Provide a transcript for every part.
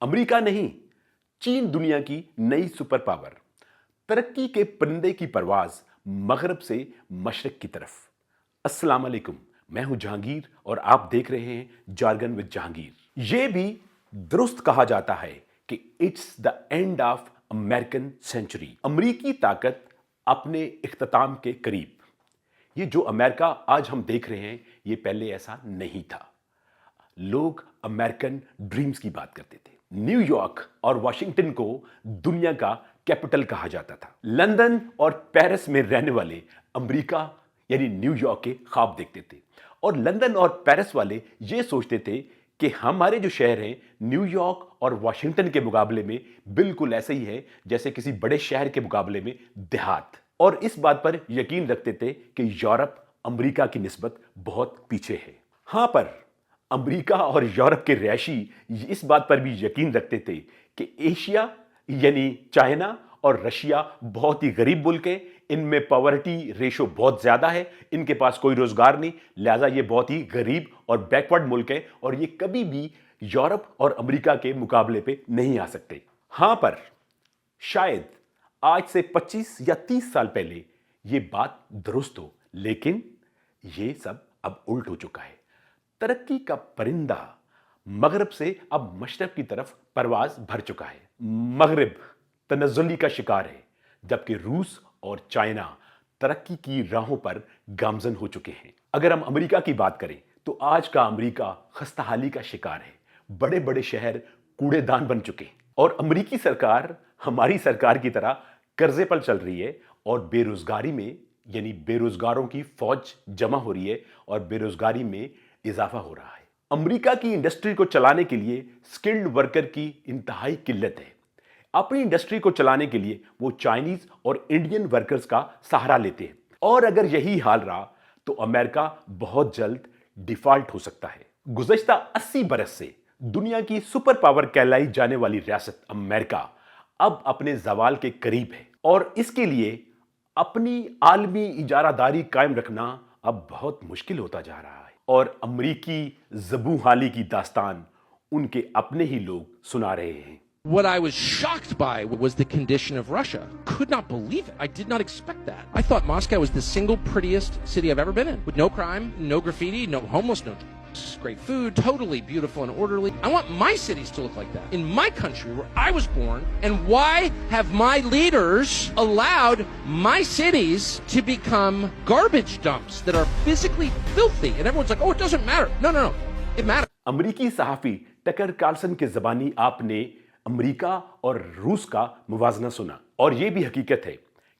America नहीं, चीन दुनिया की नई सुपर पावर। तरक्की के परिंदे की परवाज मगरब से मशरक की तरफ। अस्सलाम वालेकुम, मैं हूं जहांगीर और आप देख रहे हैं जार्गन विद जहांगीर। ये भी दुरुस्त कहा जाता है कि it's the end of American century. अमरीकी ताकत अपने इख्तिताम के करीब। ये जो अमेरिका आज हम देख रहे हैं, ये पहले ऐसा नहीं था। लोग अमेरिकन ड्रीम्स की बात करते थे। न्यूयॉर्क और वॉशिंगटन को दुनिया का कैपिटल कहा जाता था। लंदन और पेरिस में रहने वाले अमेरिका यानी न्यूयॉर्क के ख्वाब देखते थे, और लंदन और पेरिस वाले ये सोचते थे कि हमारे जो शहर हैं न्यूयॉर्क और वॉशिंगटन के मुकाबले में बिल्कुल ऐसे ही है जैसे किसी बड़े शहर के मुकाबले में देहात। और इस बात पर यकीन रखते थे कि यूरोप अमेरिका की निस्बत बहुत पीछे है। हाँ, पर अमेरिका और यूरोप के रहायशी इस बात पर भी यकीन रखते थे कि एशिया यानी चाइना और रशिया बहुत ही गरीब मुल्क है, इनमें पॉवर्टी रेशो बहुत ज़्यादा है, इनके पास कोई रोज़गार नहीं, लिहाजा ये बहुत ही गरीब और बैकवर्ड मुल्क है और ये कभी भी यूरोप और अमेरिका के मुकाबले पे नहीं आ सकते। हाँ, पर शायद आज से 25 या 30 साल पहले ये बात दुरुस्त हो, लेकिन ये सब अब उल्ट हो चुका है। तरक्की का परिंदा मगरब से अब मशरक की तरफ परवाज भर चुका है। मगरब तनज़्ज़ुली का शिकार है, जबकि रूस और चाइना तरक्की की राहों पर गामजन हो चुके हैं। अगर हम अमेरिका की बात करें तो आज का अमेरिका खस्ताहाली का शिकार है। बड़े बड़े शहर कूड़ेदान बन चुके हैं और अमेरिकी सरकार हमारी सरकार की तरह कर्जे पर चल रही है और बेरोजगारी में यानी बेरोजगारों की फौज जमा हो रही है और बेरोजगारी में इजाफा हो रहा है। अमेरिका की इंडस्ट्री को चलाने के लिए स्किल्ड वर्कर की इंतहाई किल्लत है। अपनी इंडस्ट्री को चलाने के लिए वो चाइनीज और इंडियन वर्कर्स का सहारा लेते हैं, और अगर यही हाल रहा तो अमेरिका बहुत जल्द डिफॉल्ट हो सकता है। गुज़श्ता 80 बरस से दुनिया की सुपर पावर कहलाई जाने वाली रियासत अमेरिका अब अपने जवाल के करीब है, और इसके लिए अपनी आलमी इजारादारी कायम रखना अब बहुत मुश्किल होता जा रहा है। और अमरीकी ज़बू हाली की दास्तान उनके अपने ही लोग सुना रहे हैं। What I was shocked by was the condition of Russia. Could not believe it. I did not expect that. I thought Moscow was the single prettiest city I've ever been in, with no crime, no graffiti, no homeless, no drugs, great food, totally beautiful and orderly. I want my cities to look like that. In my country where I was born, and why have my leaders allowed my cities to become garbage dumps that are physically filthy? And everyone's like, oh, it doesn't matter. No, no, no. It matters. अमरीकी सहाफ़ी Tucker Carlson के ज़बानी आपने America और रूस का मुवाजना सुना, और यह भी हकीकत है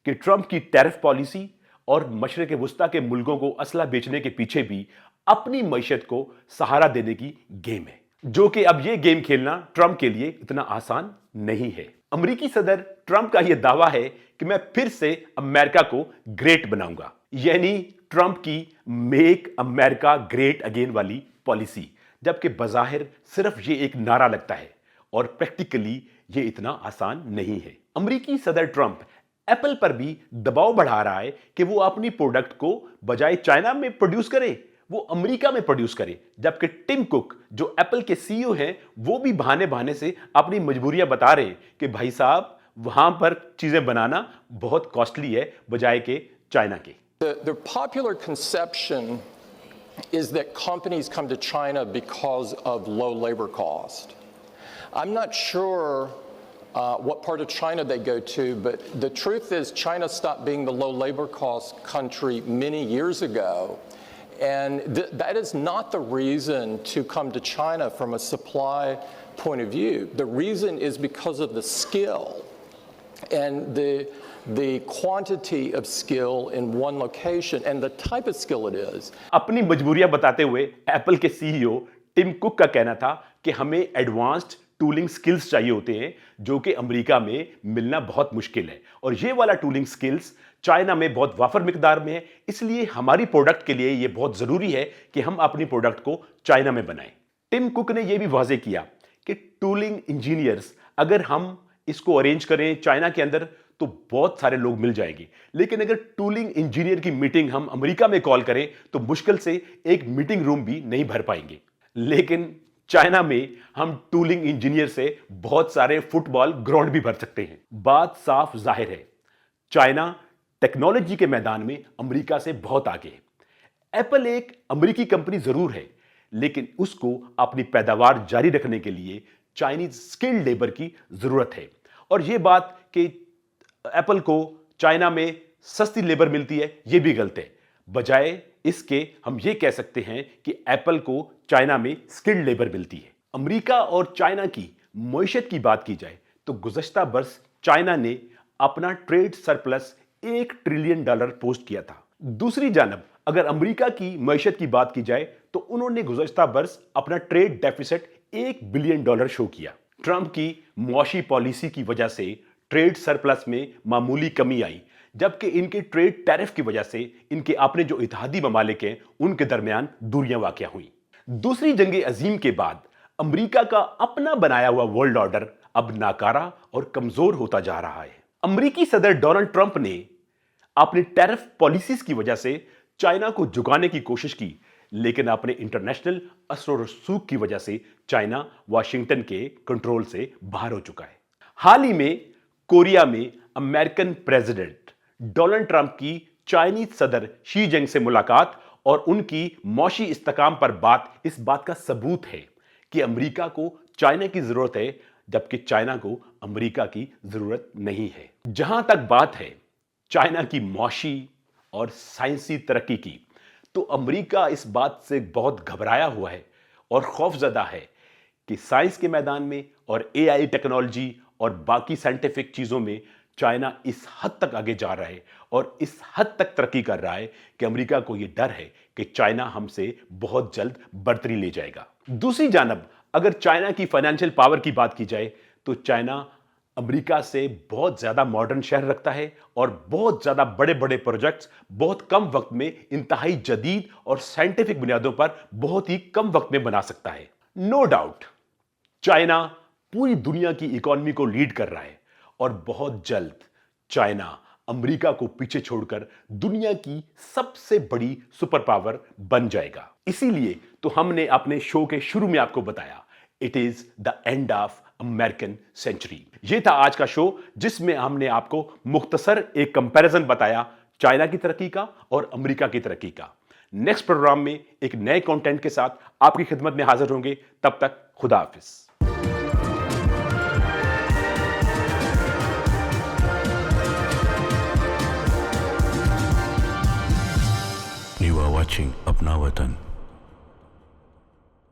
कि ट्रंप की टैरिफ पॉलिसी और मशरक़ वुस्ता के मुल्कों को असला बेचने के पीछे भी अपनी मईशत को सहारा देने की गेम है, जो कि अब यह गेम खेलना ट्रंप के लिए इतना आसान नहीं है। अमेरिकी सदर ट्रंप का यह दावा है कि मैं फिर से अमेरिका को ग्रेट बनाऊंगा, यानी ट्रंप की मेक अमेरिका ग्रेट अगेन वाली पॉलिसी, जबकि बज़ाहिर सिर्फ ये एक नारा लगता है और प्रैक्टिकली ये इतना आसान नहीं है। अमेरिकी सदर ट्रंप एप्पल पर भी दबाव बढ़ा रहा है कि वो अपनी प्रोडक्ट को बजाय चाइना में प्रोड्यूस करे, वो अमेरिका में प्रोड्यूस करे, जबकि टिम कुक जो एप्पल के सीईओ हैं वो भी बहाने बहाने से अपनी मजबूरियां बता रहे हैं कि भाई साहब वहां पर चीजें बनाना बहुत कॉस्टली है बजाय के चाइना के। The popular conception is that companies come to China because of low labor cost. I'm not sure what part of China they go to, but the truth is China stopped being the low labor cost country many years ago. And that is not the reason to come to China from a supply point of view. The reason is because of the skill and the quantity of skill in one location and the type of skill it is. अपनी मजबूरियां बताते हुए Apple के CEO Tim cook का कहना था कि हमें advanced tooling skills चाहिए होते हैं, जो कि अमेरिका में मिलना बहुत मुश्किल है, और ये वाला टूलिंग स्किल्स चाइना में बहुत वाफर मिकदार में है। इसलिए हमारी प्रोडक्ट के लिए ये बहुत ज़रूरी है कि हम अपनी प्रोडक्ट को चाइना में बनाएं। टिम कुक ने यह भी वाज़ेह किया कि टूलिंग इंजीनियर्स अगर हम इसको अरेंज करें चाइना के अंदर तो बहुत सारे लोग मिल जाएंगे, लेकिन अगर टूलिंग इंजीनियर की मीटिंग हम अमेरिका में कॉल करें तो मुश्किल से एक मीटिंग रूम भी नहीं भर पाएंगे। लेकिन चाइना में हम टूलिंग इंजीनियर से बहुत सारे फुटबॉल ग्राउंड भी भर सकते हैं। बात साफ जाहिर है, चाइना टेक्नोलॉजी के मैदान में अमेरिका से बहुत आगे है। एप्पल एक अमेरिकी कंपनी जरूर है, लेकिन उसको अपनी पैदावार जारी रखने के लिए चाइनीज स्किल्ड लेबर की जरूरत है। और यह बात कि एप्पल को चाइना में सस्ती लेबर मिलती है, यह भी गलत है। बजाय इसके हम यह कह सकते हैं कि एप्पल को चाइना में स्किल्ड लेबर मिलती है। अमेरिका और चाइना की मईशत की बात की जाए तो गुज़श्ता बरस चाइना ने अपना ट्रेड सरप्लस $1 ट्रिलियन पोस्ट किया था। दूसरी जानब अगर अमेरिका की मईशत की बात की जाए तो उन्होंने गुज़श्ता बरस अपना ट्रेड डेफिसिट $1 बिलियन शो किया। ट्रंप की मुआशी पॉलिसी की वजह से ट्रेड सरप्लस में मामूली कमी आई, जबकि इनके ट्रेड टैरिफ की वजह से इनके अपने जो इत्तेहादी ममालिक हैं उनके दरमियान दूरियां वाक़या हुई। दूसरी जंग अजीम के बाद अमेरिका का अपना बनाया हुआ वर्ल्ड ऑर्डर अब नाकारा और कमजोर होता जा रहा है। अमेरिकी सदर डोनाल्ड ट्रंप ने अपनी टैरिफ पॉलिसीज की वजह से चाइना को झुकाने की कोशिश की, लेकिन अपने इंटरनेशनल असर और रसूख की वजह से चाइना वाशिंगटन के कंट्रोल से बाहर हो चुका है। हाल ही में कोरिया में अमेरिकन प्रेसिडेंट डोनाल्ड ट्रंप की चाइनीज सदर शी जिनपिंग से मुलाकात और उनकी मौशी इस्तेकाम पर बात इस बात का सबूत है कि अमेरिका को चाइना की जरूरत है, जबकि चाइना को अमेरिका की जरूरत नहीं है। जहां तक बात है चाइना की मौशी और साइंसी तरक्की की, तो अमेरिका इस बात से बहुत घबराया हुआ है और खौफजदा है कि साइंस के मैदान में और एआई टेक्नोलॉजी और बाकी साइंटिफिक चीजों में चाइना इस हद तक आगे जा रहा है और इस हद तक तरक्की कर रहा है कि अमेरिका को यह डर है कि चाइना हमसे बहुत जल्द बढ़तरी ले जाएगा। दूसरी जानब अगर चाइना की फाइनेंशियल पावर की बात की जाए तो चाइना अमेरिका से बहुत ज्यादा मॉडर्न शहर रखता है और बहुत ज्यादा बड़े बड़े प्रोजेक्ट्स बहुत कम वक्त में इंतहाई जदीद और साइंटिफिक बुनियादों पर बहुत ही कम वक्त में बना सकता है। नो डाउट चाइना पूरी दुनिया की इकोनॉमी को लीड कर रहा है और बहुत जल्द चाइना अमेरिका को पीछे छोड़कर दुनिया की सबसे बड़ी सुपर पावर बन जाएगा। इसीलिए तो हमने अपने शो के शुरू में आपको बताया, it is the end of American century. यह था आज का शो, जिसमें हमने आपको मुख्तसर एक कंपैरिजन बताया चाइना की तरक्की का और अमेरिका की तरक्की का। नेक्स्ट प्रोग्राम में एक नए कंटेंट के साथ आपकी खिदमत में हाजिर होंगे। तब तक खुदा हाफिज। You are watching Apna Watan.